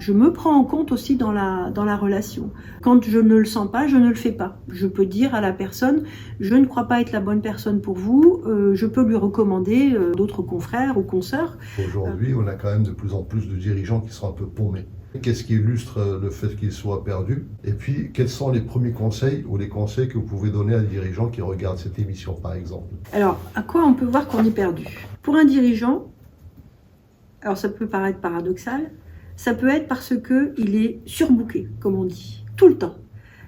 Je me prends en compte aussi dans la relation. Quand je ne le sens pas, je ne le fais pas. Je peux dire à la personne, je ne crois pas être la bonne personne pour vous, je peux lui recommander d'autres confrères ou consoeurs. Aujourd'hui, on a quand même de plus en plus de dirigeants qui sont un peu paumés. Qu'est-ce qui illustre le fait qu'ils soient perdus? Et puis, quels sont les premiers conseils ou les conseils que vous pouvez donner à des dirigeants qui regardent cette émission, par exemple? Alors, à quoi on peut voir qu'on est perdu? Pour un dirigeant, alors ça peut paraître paradoxal, ça peut être parce qu'il est surbooké, comme on dit, tout le temps.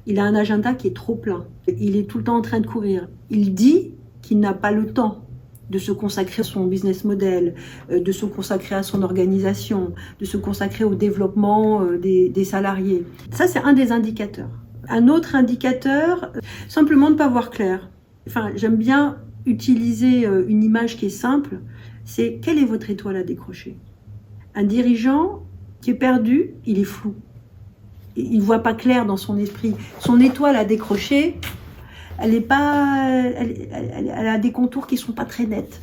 Il a un agenda qui est trop plein. Il est tout le temps en train de courir. Il dit qu'il n'a pas le temps de se consacrer à son business model, de se consacrer à son organisation, de se consacrer au développement des salariés. Ça, c'est un des indicateurs. Un autre indicateur, simplement de ne pas voir clair. Enfin, j'aime bien utiliser une image qui est simple, c'est quelle est votre étoile à décrocher? Un dirigeant qui est perdu, il est flou. Il ne voit pas clair dans son esprit. Son étoile à décrocher, elle a des contours qui ne sont pas très nets.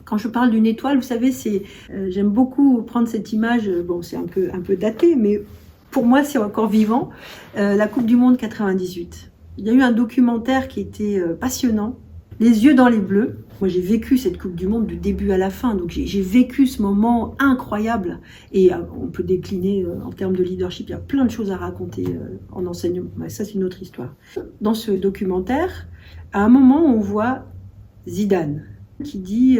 Quand je parle d'une étoile, vous savez, j'aime beaucoup prendre cette image, bon, c'est un peu daté, mais pour moi, c'est encore vivant. La Coupe du Monde 98. Il y a eu un documentaire qui était passionnant, Les yeux dans les bleus. Moi, j'ai vécu cette Coupe du Monde du début à la fin, donc j'ai vécu ce moment incroyable. Et on peut décliner en termes de leadership, il y a plein de choses à raconter en enseignement. Mais ça, c'est une autre histoire. Dans ce documentaire, à un moment, on voit Zidane qui dit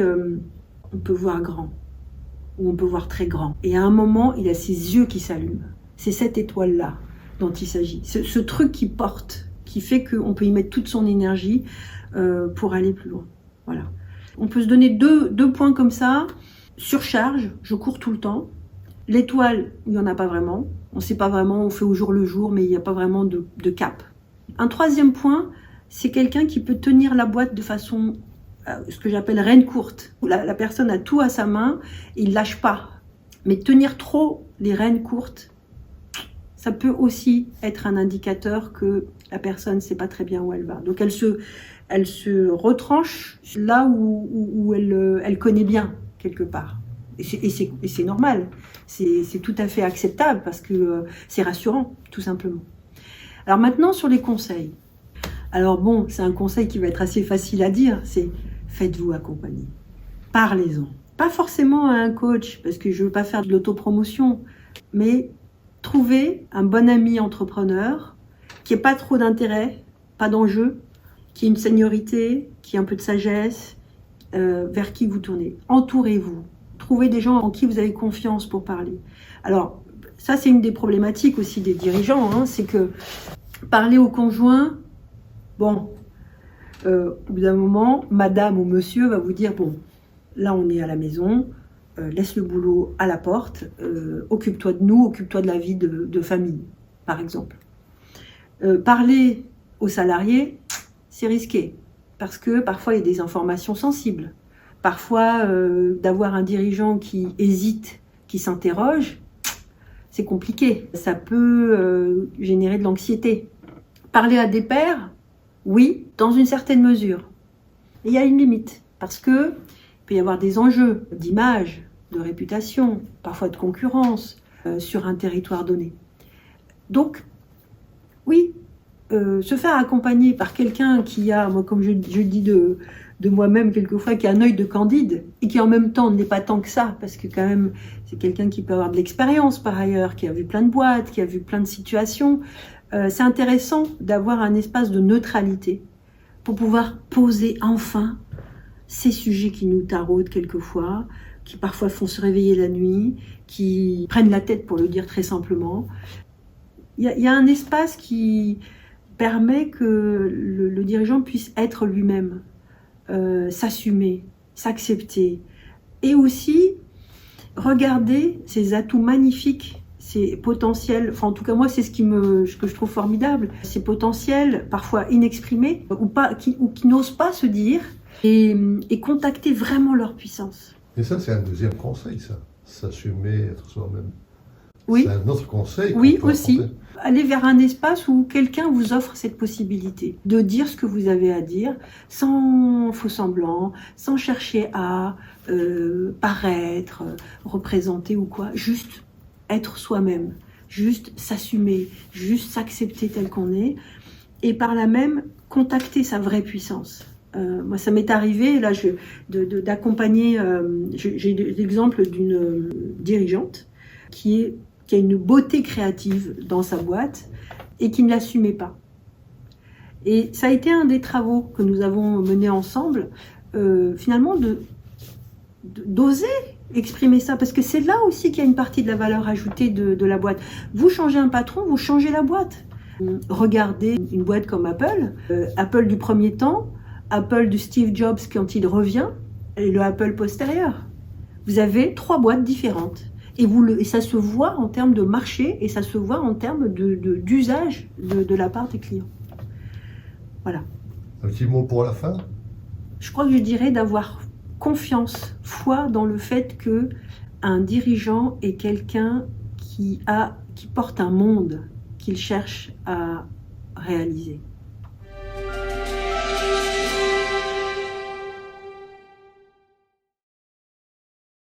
on peut voir grand ou on peut voir très grand. Et à un moment, il a ses yeux qui s'allument. C'est cette étoile-là dont il s'agit. Ce truc qui porte, qui fait qu'on peut y mettre toute son énergie pour aller plus loin. Voilà. On peut se donner deux points comme ça. Surcharge, je cours tout le temps. L'étoile, il n'y en a pas vraiment. On ne sait pas vraiment, on fait au jour le jour, mais il n'y a pas vraiment de cap. Un troisième point, c'est quelqu'un qui peut tenir la boîte de façon, ce que j'appelle reine courte. Où la personne a tout à sa main, et il ne lâche pas. Mais tenir trop les rênes courtes, ça peut aussi être un indicateur que la personne ne sait pas très bien où elle va. Donc elle se retranche là où elle connaît bien, quelque part. Et c'est normal, c'est tout à fait acceptable parce que c'est rassurant, tout simplement. Alors maintenant, sur les conseils. Alors bon, c'est un conseil qui va être assez facile à dire, c'est faites-vous accompagner. Parlez-en. Pas forcément à un coach, parce que je ne veux pas faire de l'autopromotion, mais trouvez un bon ami entrepreneur qui n'ait pas trop d'intérêt, pas d'enjeu, qui ait une seniorité, qui ait un peu de sagesse, vers qui vous tournez. Entourez-vous. Trouvez des gens en qui vous avez confiance pour parler. Alors, ça c'est une des problématiques aussi des dirigeants, hein, c'est que parler au conjoint, bon, au bout d'un moment, madame ou monsieur va vous dire, bon, là on est à la maison, laisse le boulot à la porte, occupe-toi de nous, occupe-toi de la vie de famille, par exemple. Parler aux salariés, c'est risqué, parce que parfois il y a des informations sensibles. Parfois, d'avoir un dirigeant qui hésite, qui s'interroge, c'est compliqué. Ça peut générer de l'anxiété. Parler à des pairs, oui, dans une certaine mesure. Et il y a une limite, parce que il peut y avoir des enjeux d'image, de réputation, parfois de concurrence sur un territoire donné. Donc, oui, se faire accompagner par quelqu'un qui a, moi, comme je dis de moi-même quelquefois, qui a un œil de Candide et qui en même temps n'est pas tant que ça, parce que quand même, c'est quelqu'un qui peut avoir de l'expérience par ailleurs, qui a vu plein de boîtes, qui a vu plein de situations. C'est intéressant d'avoir un espace de neutralité pour pouvoir poser enfin ces sujets qui nous taraudent quelquefois, qui parfois font se réveiller la nuit, qui prennent la tête pour le dire très simplement. Il y a un espace qui permet que le dirigeant puisse être lui-même, s'assumer, s'accepter, et aussi regarder ses atouts magnifiques, ses potentiels, enfin en tout cas moi c'est ce que je trouve formidable, ces potentiels parfois inexprimés ou qui n'osent pas se dire, et contacter vraiment leur puissance. Et ça c'est un deuxième conseil, ça, s'assumer, être soi-même. Oui. C'est un autre conseil. Oui, aussi. Aller vers un espace où quelqu'un vous offre cette possibilité de dire ce que vous avez à dire, sans faux semblant, sans chercher à paraître, représenter ou quoi. Juste être soi-même. juste s'assumer, juste s'accepter tel qu'on est, et par là même contacter sa vraie puissance. Moi, ça m'est arrivé là, d'accompagner, j'ai l'exemple d'une dirigeante qui a une beauté créative dans sa boîte et qui ne l'assumait pas. Et ça a été un des travaux que nous avons menés ensemble, finalement, d'oser exprimer ça, parce que c'est là aussi qu'il y a une partie de la valeur ajoutée de la boîte. Vous changez un patron, vous changez la boîte. Regardez une boîte comme Apple, Apple du premier temps, Apple de Steve Jobs quand il revient, et le Apple postérieur. Vous avez 3 boîtes différentes. Et ça se voit en termes de marché et ça se voit en termes d'usage de la part des clients. Voilà. Un petit mot pour la fin? Je crois que je dirais d'avoir confiance, foi dans le fait que un dirigeant est quelqu'un qui porte un monde qu'il cherche à réaliser.